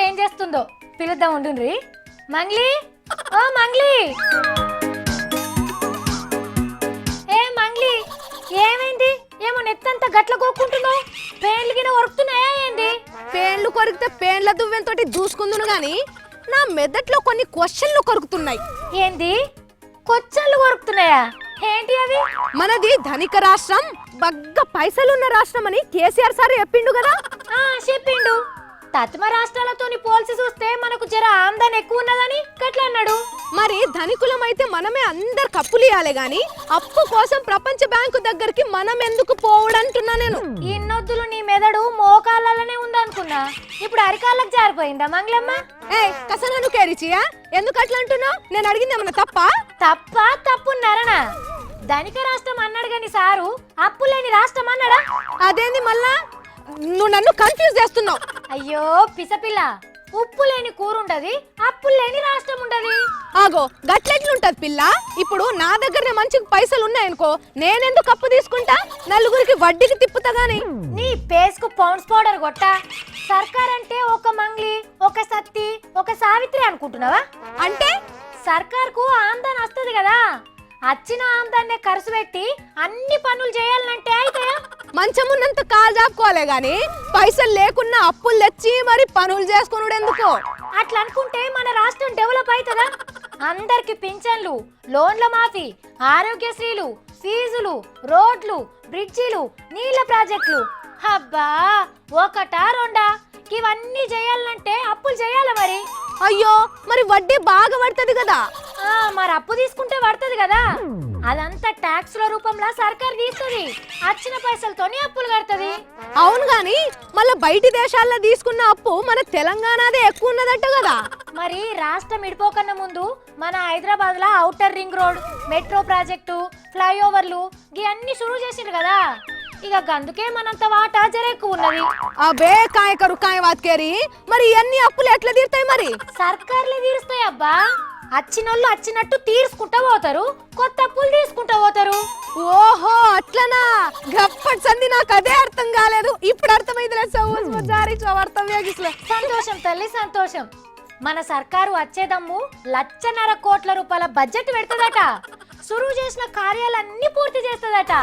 ఏం చేస్తుందో పిలుద్దాం ఉండుండ్రి. మంగ్లీ, ఓ మంగ్లీ, ఏ మంగ్లీ, ఏమైంది? ఏమో నెత్తంతా గట్ల కోక్కుంటున్నావు? పేన్లు గిన కొరుకుతున్నాయా ఏంది? పేన్లు కొరికితే పేన్ల దువ్వెంతోటి దూసుకుందును గాని నా మెదట్లో కొన్ని క్వశ్చన్లు కొరుకుతున్నాయి. ఏంది కొచ్చళ్ళు కొరుకుతున్నాయా? ఏంటి అవి? మనది ధనిక రాష్ట్రం, బగ్గ పైసలున్న రాష్ట్రం అని కేసీఆర్ సార్ చెప్పిండు కదా. చెప్పిండు. తత్మ రాష్ట్రాలతోని పోల్చి చూస్తే మనకు జర ఆమ్దాని ఎక్కువ ఉన్నదని గట్లా అన్నాడు. మరి ధనికులమైతే మనమే అందరు కప్పులు ఇవ్వాలి గాని అప్పు కోసం ప్రపంచ బ్యాంకు దగ్గరికి మనం ఎందుకు పోవడంటున్నా నేను. ఇన్నొద్దులు నీ మెదడు మోకాళ్ళనే ఉందనుకున్నా, ఇప్పుడు అరికాళ్ళకి జారిపోయిందా మంగళమ్మ? కసన నువ్వు కేరిచియా? ఎందుకు అట్లా అంటున్నావు? నేను అడిగింది ఏమన్నా తప్పున్నారనా? ధనిక రాష్ట్రం అన్నాడు గాని సారు అప్పు లేని రాష్ట్రం అన్నాడా? అదేంది మళ్ళా? నువ్వు నన్ను కన్ఫ్యూజ్ చేస్తున్నావు. అయ్యో పిసపిల్ల, ఉప్పు లేని కూర ఉండది, అప్పు లేని రాష్ట్రం ఉండది. ఆగో గట్లెట్లుంటది పిల్ల? ఇప్పుడు నా దగ్గరనే మంచిగా పైసలు ఉన్నాయనుకో, నేనెందుకు అప్పు తీసుకుంటా? నలుగురికి వడ్డీకి తిప్పుతా గాని. నీ పేస్కు పౌండ్స్ పౌడర్ కొట్ట. సర్కార్ అంటే ఒక మంగ్లీ, ఒక సత్తి, ఒక సావిత్రి అనుకుంటున్నావా? అంటే సర్కార్కు ఆమ్దాన్ వస్తుంది కదా, వచ్చిన ఆమ్దాన్నే ఖర్చు పెట్టి అన్ని పనులు చేయాలంటే అయితాయా? మంచమున్నంత కాలు జాపుకోవాలే గాని పైసలు లేకున్నా అప్పులు తెచ్చి మరి పనులు చేసుకున్నాడు ఎందుకు? అట్లా అనుకుంటే మన రాష్ట్రం డెవలప్ అవుతుందా? అందరికి పింఛన్లు, లోన్ల మాఫీ, ఆరోగ్యశ్రీలు, ఫీజులు, రోడ్లు, బ్రిడ్జిలు, నీళ్ల ప్రాజెక్టులు, అబ్బా ఒకటా రెండా? ఇవన్నీ చేయాలంటే అప్పులు చేయాలి మరి. అయ్యో మరి వడ్డీ బాగా పడుతుంది కదా. మరి అప్పు తీసుకుంటే పడుతుంది కదా. అదంతా ట్యాక్స్ల రూపంలో సర్కార్ తీస్తుంది, వచ్చిన పైసలతోని అప్పులు కడుతుంది. అవును గాని మళ్ళీ బయటి దేశాల్లో తీసుకున్న అప్పు మన తెలంగాణదే ఎక్కువ ఉన్నదట కదా. మరి రాష్ట్రం ఇడిపోకన్నా ముందు మన హైదరాబాద్ లో outer ring road, metro project, ఫ్లైఓవర్లు ఇవన్నీ షురూ చేసిండ్రు కదా. ఇక అందుకే మనంత వాటా జర ఎక్కువ ఉన్నది. అబే కాయకరు కాయవాత్కేరి, మరి ఇవన్నీ అప్పులు ఎట్లా తీరుతాయి? మరి సర్కార్లే తీరుస్తాయి అబ్బా. వచ్చినోళ్ళు వచ్చినట్టు తీర్చుకుంటా పోతారు, కొత్త అప్పులు తీసుకుంటా పోతారు. ఓహో అట్లనా? గప్పటి సంది నాకు అదే అర్థం కాలేదు, ఇప్పుడు అర్థమైందిలే. సంతోషం తల్లి సంతోషం. మన సర్కారు వచ్చేదమ్ము 1,50,000 కోట్ల రూపాయల బడ్జెట్ పెడుతుందట. సురువు చేసిన కార్యాలన్నీ పూర్తి చేస్తుందట.